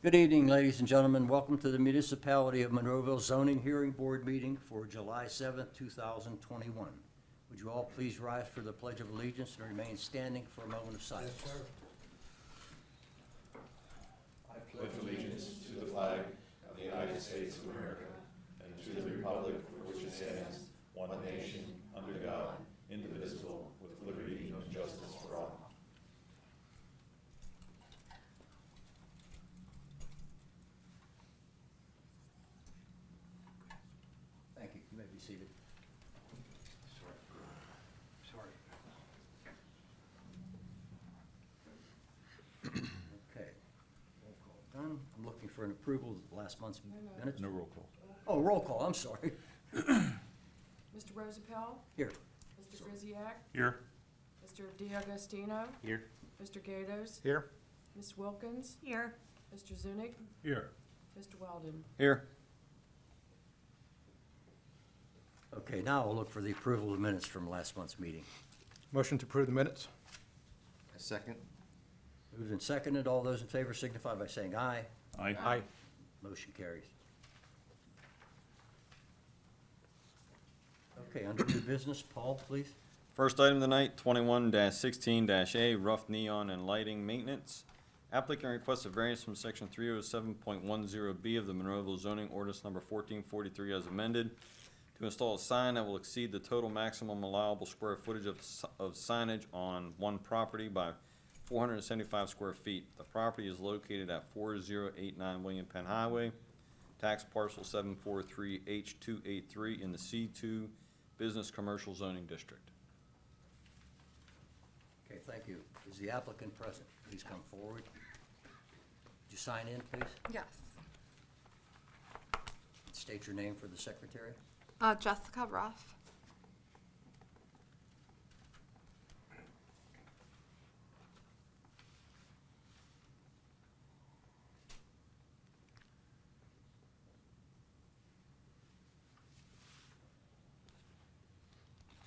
Good evening, ladies and gentlemen. Welcome to the Municipality of Monroeville Zoning Hearing Board meeting for July 7th, 2021. Would you all please rise for the Pledge of Allegiance and remain standing for a moment of silence? Yes, sir. I pledge allegiance to the flag of the United States of America and to the republic for which it stands, one nation, under God, indivisible, with liberty and justice for all. Thank you. You may be seated. Sorry. Okay. Roll call done. I'm looking for an approval of last month's minutes. No roll call. Oh, roll call, I'm sorry. Mr. Rosapel? Here. Mr. Griziak? Here. Mr. D'Agostino? Here. Mr. Gatos? Here. Ms. Wilkins? Here. Mr. Zunick? Here. Mr. Weldon? Here. Okay, now I'll look for the approval of the minutes from last month's meeting. Motion to approve the minutes? A second? Moved and seconded. All those in favor signify by saying aye. Aye. Aye. Motion carries. Okay, under new business, Paul, please. First item tonight, 21-16-A, rough neon and lighting maintenance. Applicant requests a variance from section 307.10B of the Monroeville zoning ordinance number 1443 as amended to install a sign that will exceed the total maximum allowable square footage of signage on one property by 475 square feet. The property is located at 4089 William Penn Highway, tax parcel 743H283 in the C2 Business Commercial Zoning District. Okay, thank you. Is the applicant present? Please come forward. Would you sign in, please? Yes. State your name for the secretary. Jessica Ruff.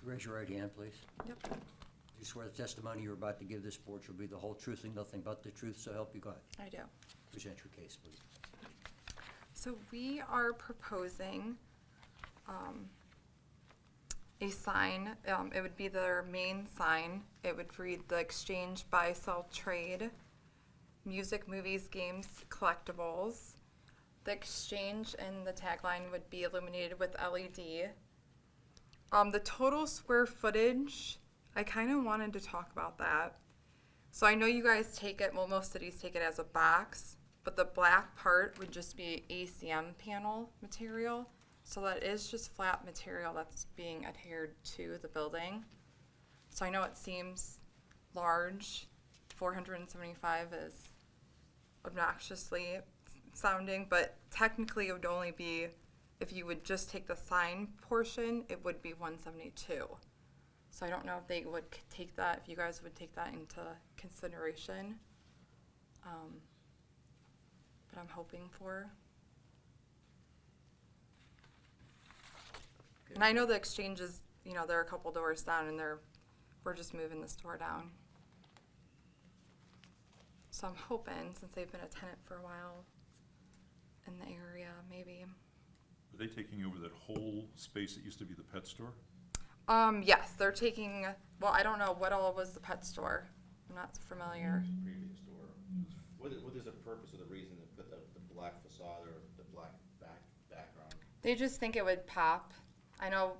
Raise your right hand, please. Yep. Do you swear the testimony you're about to give this board shall be the whole truth and nothing but the truth, so help you God? I do. Present your case, please. So we are proposing a sign. It would be their main sign. It would read the exchange, buy, sell, trade, music, movies, games, collectibles. The exchange and the tagline would be illuminated with LED. The total square footage, I kind of wanted to talk about that. So I know you guys take it, well, most cities take it as a box, but the black part would just be ACM panel material. So that is just flat material that's being adhered to the building. So I know it seems large. 475 is obnoxiously sounding, but technically it would only be, if you would just take the sign portion, it would be 172. So I don't know if they would take that, if you guys would take that into consideration. But I'm hoping for. And I know the exchange is, you know, they're a couple doors down and we're just moving the store down. So I'm hoping, since they've been a tenant for a while in the area, maybe. Are they taking over that whole space that used to be the pet store? Yes, they're taking, well, I don't know what all was the pet store. I'm not familiar. Previous store. What is the purpose or the reason to put the black facade or the black background? They just think it would pop. I know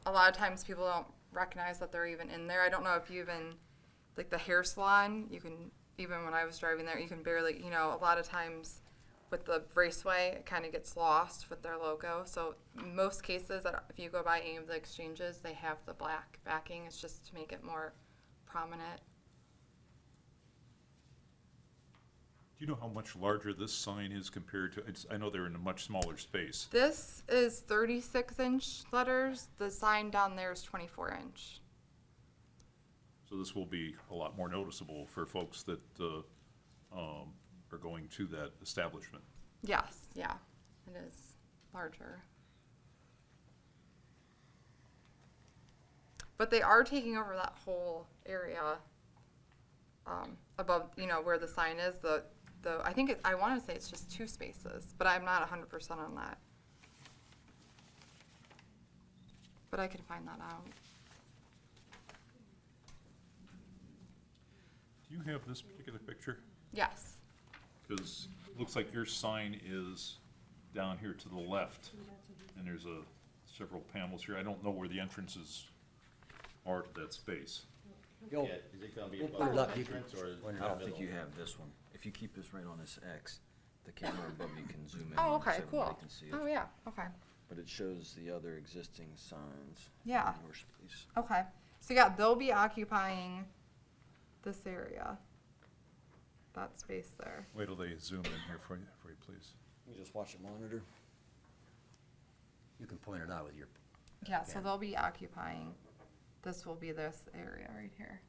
a lot of times people don't recognize that they're even in there. I don't know if you even, like the hair salon, you can, even when I was driving there, you can barely, you know, a lot of times with the raceway, it kind of gets lost with their logo. So in most cases, if you go by any of the exchanges, they have the black backing. It's just to make it more prominent. Do you know how much larger this sign is compared to, I know they're in a much smaller space. This is 36-inch letters. The sign down there is 24-inch. So this will be a lot more noticeable for folks that are going to that establishment. Yes, yeah, it is larger. But they are taking over that whole area above, you know, where the sign is. though. I think I want to say it's just 2 spaces, but I'm not 100% on that. But I can find that out. Do you have this particular picture? Yes. Because it looks like your sign is down here to the left, and there's several panels here. I don't know where the entrances are to that space. You'll- Yeah, is it gonna be We'll above put it the up, you can entrance or is it point it in I the don't think middle? you have this one. If you keep this right on this X, the camera above you can zoom in. Oh, on it so okay, cool. everybody can see it. Oh, yeah, okay. But it shows the other existing signs. Yeah. in your space. Okay. So yeah, they'll be occupying this area. That space there. Wait till they zoom in here for you, please. You just watch the monitor. You can point it out with your, Yeah, so Okay. they'll be occupying, this will be this area right here.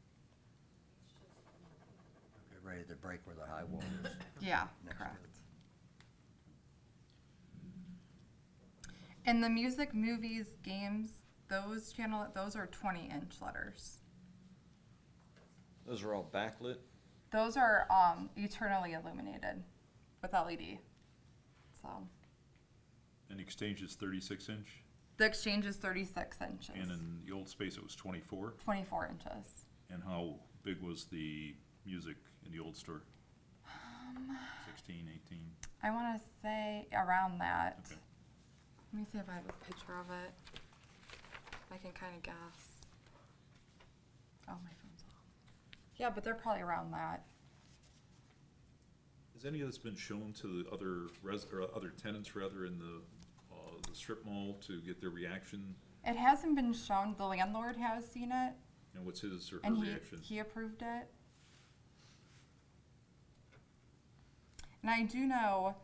get ready to break where the high wall is. Yeah, Next to it. correct. And the music, movies, games, those are 20-inch letters. Those are all backlit. Those are eternally illuminated with LED. So And the exchange is 36 inch, the exchange is 36 inches, and in the old space it was 24. 24 inches. And how big was the music in the old store? 16, 18? I want to say around that. Okay. Let me see if I have a picture of it. I can kind of guess. Oh, my phone's off. Yeah, but they're probably around that. Has any of this been shown to the other tenants rather in the strip mall to get their reaction? It hasn't been shown. The landlord has seen it, And what's his or her and reaction? he approved it. And I do know,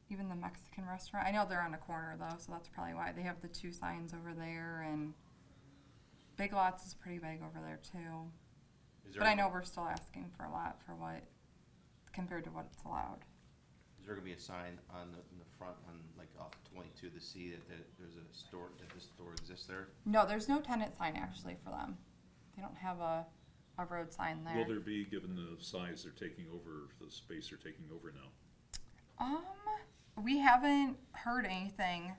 even the Mexican restaurant, I know they're on a corner though, so that's probably why. They have the 2 signs over there, and Big Lots is pretty big over there too. Is there- But I know we're still asking for a lot for what, compared to what's allowed. Is there gonna be a sign in the front on, like, off 22 to see that there's a store, that this store exists there? No, there's no tenant sign actually for them. They don't have a road sign there. Will there be, given the size they're taking over, the space they're taking over now? We haven't heard anything.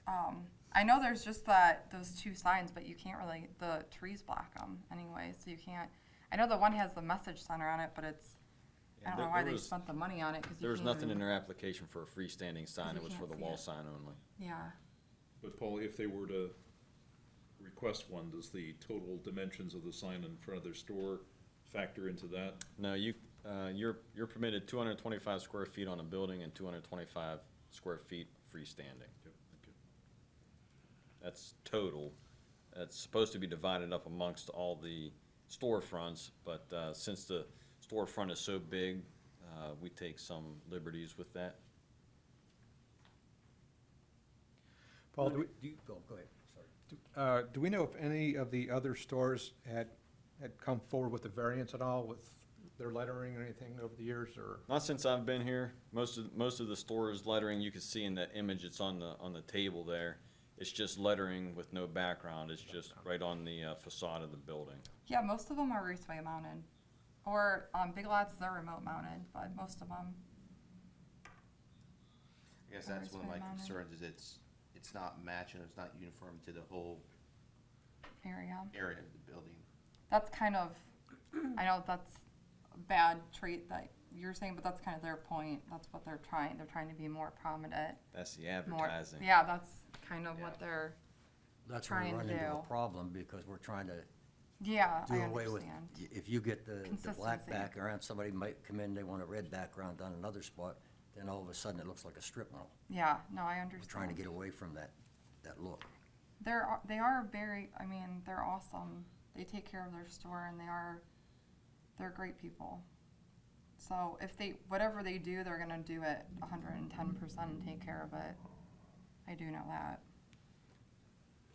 I know there's just those 2 signs, but you can't really, the trees block them anyway, so you can't. I know the one has the message center on it, but it's, I don't know why they spent the money on it, because There was nothing in their application for a freestanding sign. you It was for can't the see wall it. sign only. Yeah. But Paul, if they were to request one, does the total dimensions of the sign in front of their store factor into that? No, you're permitted 225 square feet on a building and 225 square feet freestanding. Okay, thank you. That's total. It's supposed to be divided up amongst all the storefronts, but since the storefront is so big, we take some liberties with that. Paul, do Go ahead, sorry. do we know if any of the other stores had come forward with a variance at all with their lettering or anything over the years, or? Not since I've been here. Most of the stores lettering you can see in that image. It's on the table there. It's just lettering with no background. It's just right on the facade of the building. Yeah, most of them are raceway mounted. Or Big Lots, they're remote mounted, but most of them. I guess Or that's one of my it's mounted. concerns, is it's not matching, it's not uniform to the whole Area. area of the building. That's kind of, I know that's a bad trait that you're saying, but that's kind of their point. That's what they're trying. They're trying to be more prominent. That's the More, advertising. yeah, that's kind of what they're, That's where we Trying run to into a do. problem, because we're trying to yeah, do I away with, understand. if you get the black Consistency. background, somebody might come in, they want a red background on another spot, then all of a sudden it looks like a strip mall. Yeah, no, I We're understand. trying to get away from that look. They are very, I mean, they're awesome. They take care of their store, and they're great people. So if whatever they do, they're gonna do it 110% and take care of it. I do know that.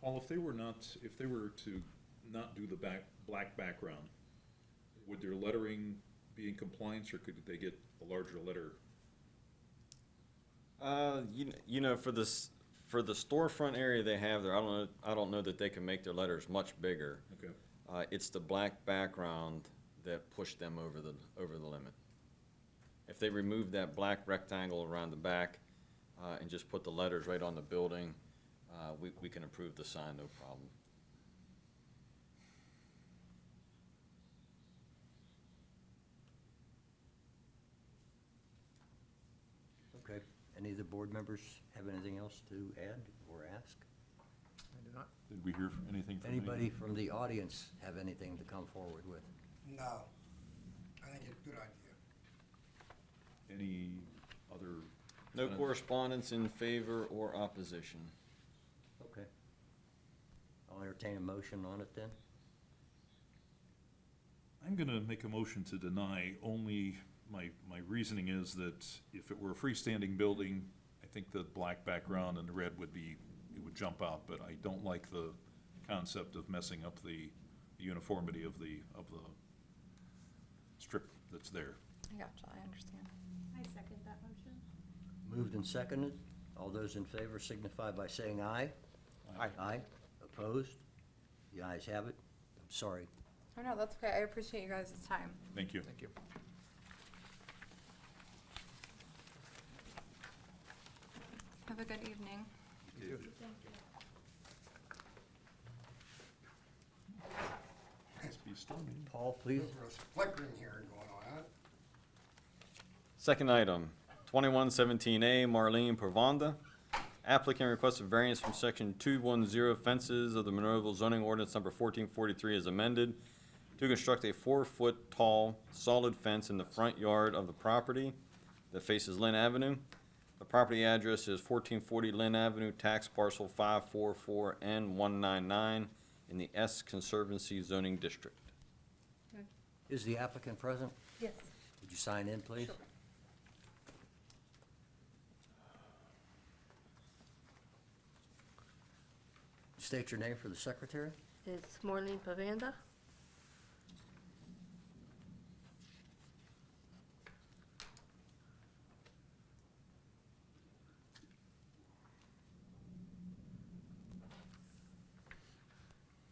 Paul, if they were to not do the black background, would their lettering be in compliance, or could they get a larger letter? You know, for the storefront area they have there, I don't know that they can make their letters much bigger. Okay. It's the black background that pushed them over the limit. If they remove that black rectangle around the back, and just put the letters right on the building, we can approve the sign, no problem. Okay. Any of the board members have anything else to add or ask? I do not. Did we hear anything from Anybody from the audience have anything to come forward with? No. I think it's a good idea. Any other? No correspondence in favor or opposition. Okay. I'll entertain a motion on it then. I'm gonna make a motion to deny, only my reasoning is that if it were a freestanding building, I think the black background and the red would it would jump out, but I don't like the concept of messing up the uniformity of the strip that's there. I gotcha, I understand. I second that motion. Moved and seconded. All those in favor signify by saying aye. Aye. Aye. Opposed? The ayes have it. I'm sorry. Oh, no, that's okay. I appreciate you guys' time. Thank you. Thank you. Have a good evening. Thank you. Must be stormy. Paul, please. There's flickering here going on. Second item, 2117A, Marlene Provanda. Applicant requests a variance from section 210 fences of the Monroeville zoning ordinance number 1443 as amended to construct a 4-foot tall solid fence in the front yard of the property that faces Lynn Avenue. The property address is 1440 Lynn Avenue, tax parcel 544N199 in the S Conservancy zoning district. Is the applicant present? Yes. Would you sign in, please? Sure. State your name for the secretary. It's Marlene Pavanda.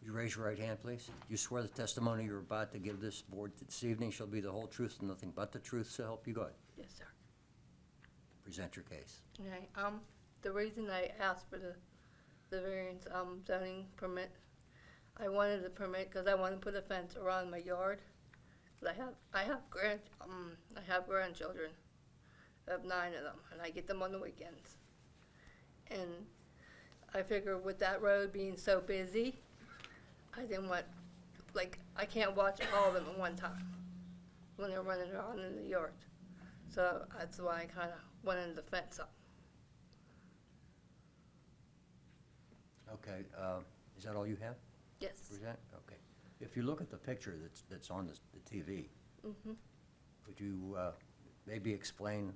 Would you raise your right hand, please? Do you swear the testimony you're about to give this board this evening shall be the whole truth and nothing but the truth, so help you God? Yes, sir. Present your case. Okay, the reason I asked for the variance, zoning permit, I wanted the permit because I want to put a fence around my yard. 'Cause I have grandchildren. I have 9 of them, and I get them on the weekends. And I figure with that road being so busy, I didn't want, I can't watch all of them at one time when they're running around in the yard. So that's why I kind of wanted the fence up. Okay, is that all you have? Yes. Present? Okay. If you look at the picture that's on the TV, Mm-hmm. could you maybe explain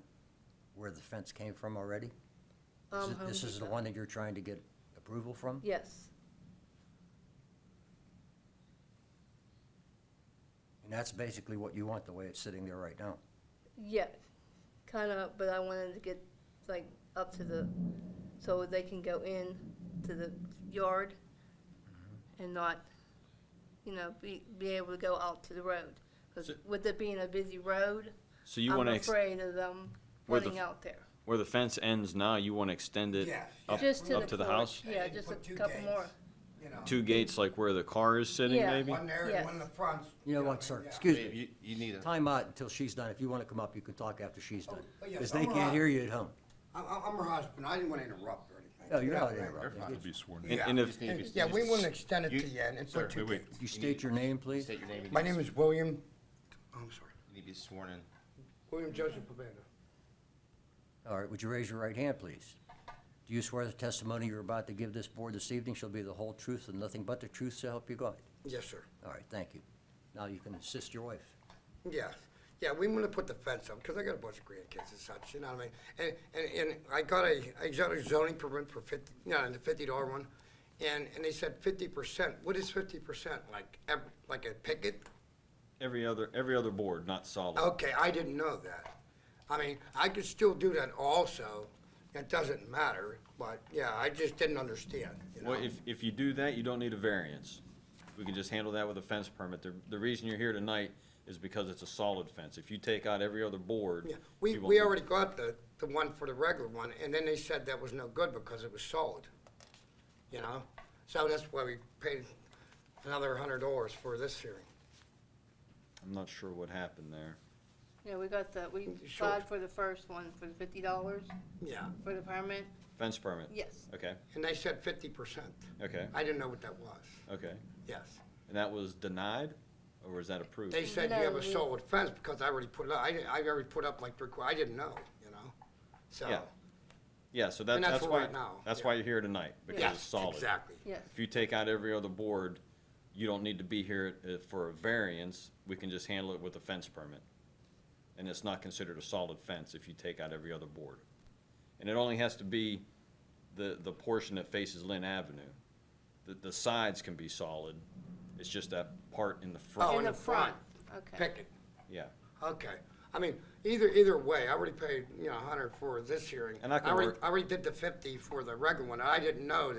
where the fence came from already? This is the one that you're trying to get approval from? Yes. And that's basically what you want, the way it's sitting there right now? Yeah, kind of, but I wanted to get up to so they can go in to the yard and not, be able to go out to the road. Because So- with it being a busy road, So you I'm want to, afraid of them where the running out there. where the fence ends now, you want to extend it Yes. up, Just to up to the porch. house? Yeah, You just put a 2 couple gates, more. you know. 2 gates like where the car is sitting, Yeah. maybe? One there Yes. and one in the front. You know what, sir, yeah. excuse me, You need a, time out until she's done. If you want to come up, you can talk after she's done. Oh, yes, Because they I'm can't all hear you at home. I'm her husband. I didn't want to interrupt or anything. Oh, you're not Yeah, interrupting. To be sworn in. Yeah. And if, just need to be. Yeah, we want to extend it You- to you and sir, put 2 wait, gates. Could you state your name, please? State your name. My name is William, I'm sorry, You need to be sworn in. William Joseph Pavanda. All right, would you raise your right hand, please? Do you swear the testimony you're about to give this board this evening shall be the whole truth and nothing but the truth, so help you God? Yes, sir. All right, thank you. Now you can assist your wife. Yeah, yeah, we want to put the fence up, because I got a bunch of grandkids and such, you know what I mean? And I got a zoning permit for the $50 one, and they said 50%. What is 50%? Like a picket? every other board, not solid. Okay, I didn't know that. I mean, I could still do that also. It doesn't matter, but yeah, I just didn't understand, you know? Well, if you do that, you don't need a variance. We can just handle that with a fence permit. The reason you're here tonight is because it's a solid fence. If you take out every other board. Yeah, you won't we be- already got the one for the regular one, and then they said that was no good because it was solid, you know? So that's why we paid another $100 for this hearing. I'm not sure what happened there. Yeah, we Sure. applied for the first one for the $50 Yeah, for the permit. Fence permit? Yes. Okay, and they said 50%. okay, I didn't know what that was, okay. yes. And that was denied, or was that approved? They said you have No, a we- solid fence because I already put it up, I already put up like, I didn't know, you know? So, Yeah. Yeah, so And that's that's for why, right now, that's yeah. why you're here tonight, because yes, it's solid. exactly. Yes. If you take out every other board, you don't need to be here for a variance. We can just handle it with a fence permit. And it's not considered a solid fence if you take out every other board. And it only has to be the portion that faces Lynn Avenue. The sides can be solid. It's just that part in the front. Oh, In in the the front, Okay. picket. Yeah. Okay, I mean, either way, I already paid, you know, 100 for this hearing. And I can already- work- I already did the 50 for the regular one, I didn't know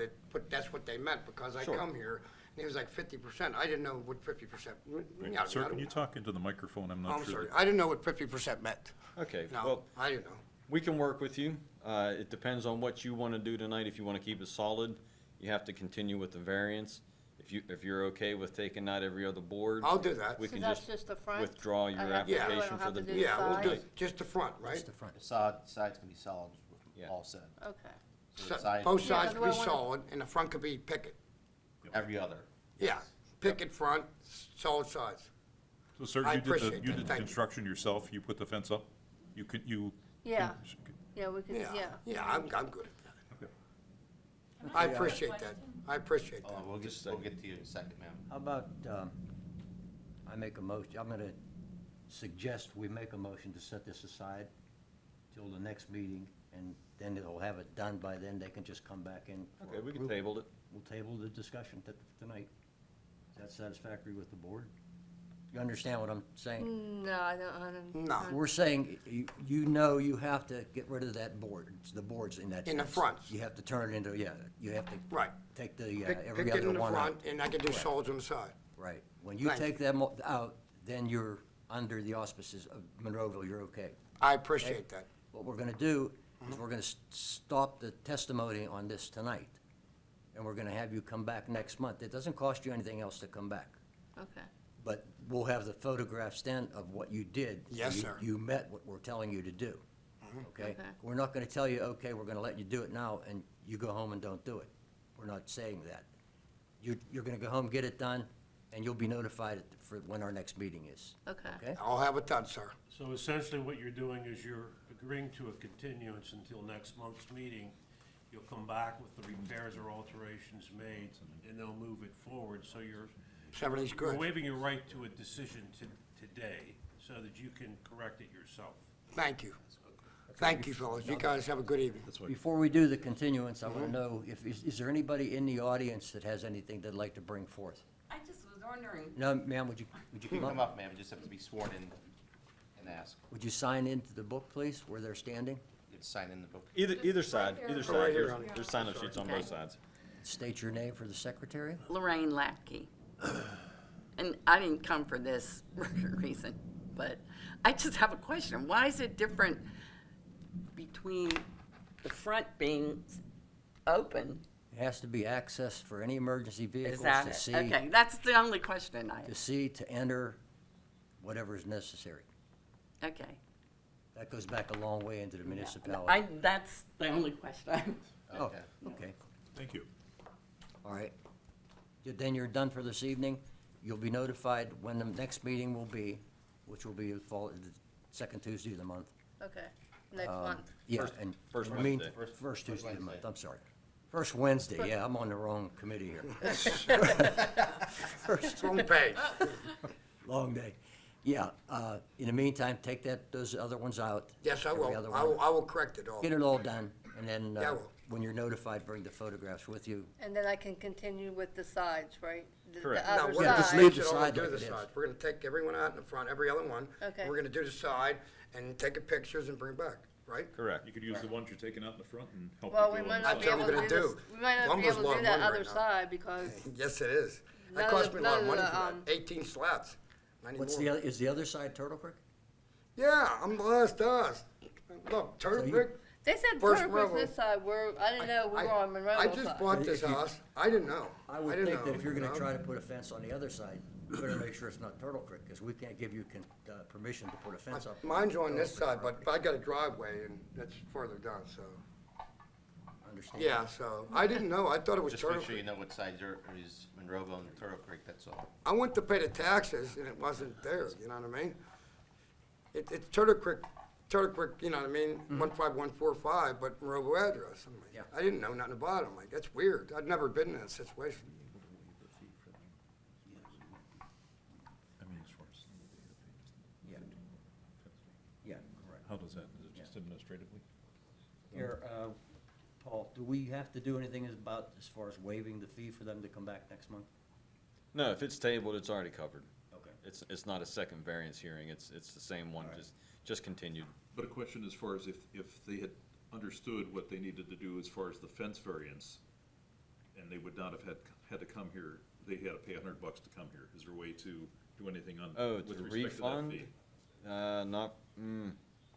that's what they meant, because I Sure. come here, and it was like 50%, I didn't know what 50%. Yeah, Sir, I can you don't- talk into the microphone? I'm I'm not sure. sorry, I didn't know what 50% meant. Okay, No, well, I didn't know. we can work with you. It depends on what you want to do tonight. If you want to keep it solid, you have to continue with the variance. If you're okay with taking out every other board. I'll do that. We So can that's just just the front? withdraw your I have to do it, I application don't for have the. to do Yeah, we'll do sides? just the front, right? Just the front. The sides can be solid, Yeah. all said. Okay. So the side, Both Yeah, sides do can I be wanna- solid, and the front could be picket. every other. Yeah, picket front, solid sides. So, sir, I you did appreciate the that. you did the Thank you. construction yourself? You put the fence up? You? Yeah, yeah, we could, yeah. Yeah, I'm good at that. Okay. I appreciate that, I appreciate that. We'll Just get, a we'll get to you in a second, ma'am. How about, I make a motion, I'm gonna suggest we make a motion to set this aside till the next meeting, and then it'll have it done by then, they can just come back in. for Okay, we can approval. table it. We'll table the discussion tonight. Is that satisfactory with the board? You understand what I'm saying? No, I don't. No. We're saying, you know you have to get rid of that board, the boards in that In the fence. front. You have to turn it into, yeah, you have to Right. take the, every Picket other in the one out. front, and I can do solids on the side. Right. When you Thank take them out, then you're under the auspices of Monroeville, you're okay. I appreciate that. What we're gonna do is we're gonna stop the testimony on this tonight, and we're gonna have you come back next month. It doesn't cost you anything else to come back, Okay. but we'll have the photographs then of what you did. Yes, You- sir. You met what we're telling you to do, okay? Okay. We're not gonna tell you, okay, we're gonna let you do it now, and you go home and don't do it. We're not saying that. You're gonna go home, get it done, and you'll be notified for when our next meeting is, Okay. okay? I'll have it done, sir. So essentially what you're doing is you're agreeing to a continuance until next month's meeting. You'll come back with the repairs or alterations made, and they'll move it forward. So you're Everything's you're good. waiving your right to a decision today so that you can correct it yourself. Thank you. Thank you, fellas. You guys have a good evening. Before we do the continuance, I wanna know if, is there anybody in the audience that has anything they'd like to bring forth? I just was wondering, No, ma'am, would you Come come up? up, ma'am, you just have to be sworn in and ask. Would you sign into the book, please, where they're standing? You have to sign in the book. Either side, either Right side. here, There's, honey. there's sign-up sheets on both sides. State your name for the secretary. Lorraine Lackey. And I didn't come for this reason, but I just have a question. Why is it different between the front being open? It has to be access for any emergency Is vehicles that to it? see, Okay, that's the only question I, to enter, whatever is necessary. okay. That goes back a long way into the municipality. That's the only question. Oh, okay, Thank you. all right. Then you're done for this evening. You'll be notified when the next meeting will be, which will be the second Tuesday of the month. Okay. Next month. Yeah, First- and. first I mean, Wednesday. First Tuesday of the month, Wednesday. I'm sorry. First Wednesday, yeah, I'm on the wrong committee here. First, Wrong page. long day. Yeah, in the meantime, take those other ones out. Yes, I every will. other I one. will, I will correct it all. Get it all done, and then, Yeah, I will. when you're notified, bring the photographs with you. And then I can continue with the sides, right? The Correct. Now, other we're Yeah, gonna just side. leave fix the it all and side do like the it is. side. We're gonna take everyone out in the front, every other one. Okay. We're gonna do the side and take the pictures and bring back, right? Correct. You could use the ones you're taking out in the front and help Well, people we on might the not be That's side. what able I'm to gonna do this, do. we might not be Lumber's able a lot to of do that money other right now. side because Yes, it is. That None of cost the- me a lot of none of money the, for that, 18 slats. anymore. What's is the other side Turtle Creek? Yeah, I'm the last us. Look, Turtle So you- Creek. They said First Turtle Creek's Monroeville. this side, I didn't know we were on Monroeville I side. just bought this If you- house. I didn't know. I would didn't think that know, if you're you gonna know? try to put a fence on the other side, you better make sure it's not Turtle Creek, because we can't give you permission to put a fence up. Mine's on this side, but I got a driveway and that's further down, so. Understand? Yeah, so, I didn't know. I thought it was Just Turtle make sure you Creek. know what side is Monroeville and Turtle Creek, that's all. I went to pay the taxes and it wasn't there, you know what I mean? It's Turtle Creek, you know what I mean, 15145, but Monroeville address. I'm like, Yeah. I didn't know nothing about it. I'm like, that's weird. I'd never been in that situation. I mean, as far as, Yeah. Yeah, correct. how does that, is it just administratively? Here, Paul, do we have to do anything about, as far as waiving the fee for them to come back next month? No, if it's tabled, it's already covered. Okay. It's not a second variance hearing, it's the same one, Alright. just continued. But a question as far as if they had understood what they needed to do as far as the fence variance, and they would not have had to come here, they had to pay $100 to come here. Is there a way to do anything on, Oh, with to respect to that refund? fee?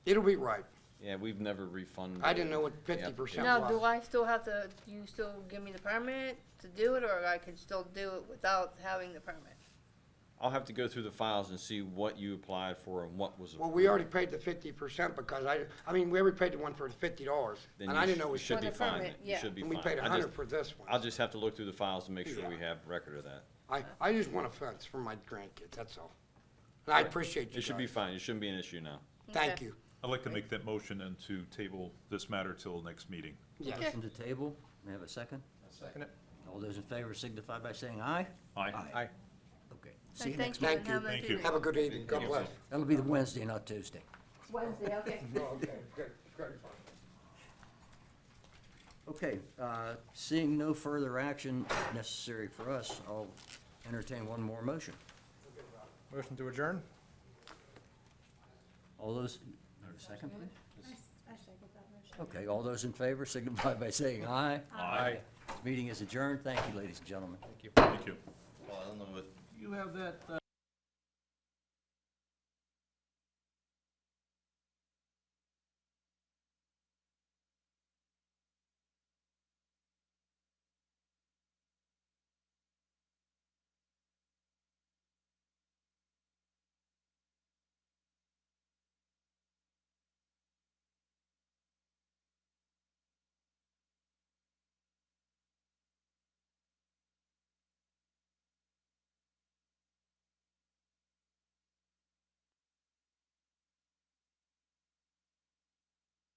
It'll be right. Yeah, we've never refunded. I didn't know what the 50% Now, was. do I still have to, do you still give me the permit to do it, or I could still do it without having the permit? I'll have to go through the files and see what you applied for and what was. Well, we already paid the 50% because I mean, we already paid the one for the $50. Then And you I didn't sh- know it you was should For be the fine. permit, You yeah. should be And we fine. paid I 100 just- for this one. I'll just have to look through the files to make sure Yeah. we have record of that. I just want a fence for my grandkids, that's all. And I appreciate you It should be guys. fine. It shouldn't be an issue now. Thank Okay. you. I'd like to make that motion and to table this matter till next meeting. Yes. Motion to table, may I have a second? Second it? All those in favor signify by saying aye. Aye. Aye. Okay, see you Thank next you, month. and Thank you. have a nice Thank you. evening. Have a good evening. God bless. That'll be the Wednesday, not Tuesday. Wednesday, okay. Okay, good. Okay, seeing no further action necessary for us, I'll entertain one more motion. Motion to adjourn? All those, a second, please? Okay, all those in favor signify by saying aye. Aye. This meeting is adjourned. Thank you, ladies and gentlemen. Thank you. Well, I don't know what You have that,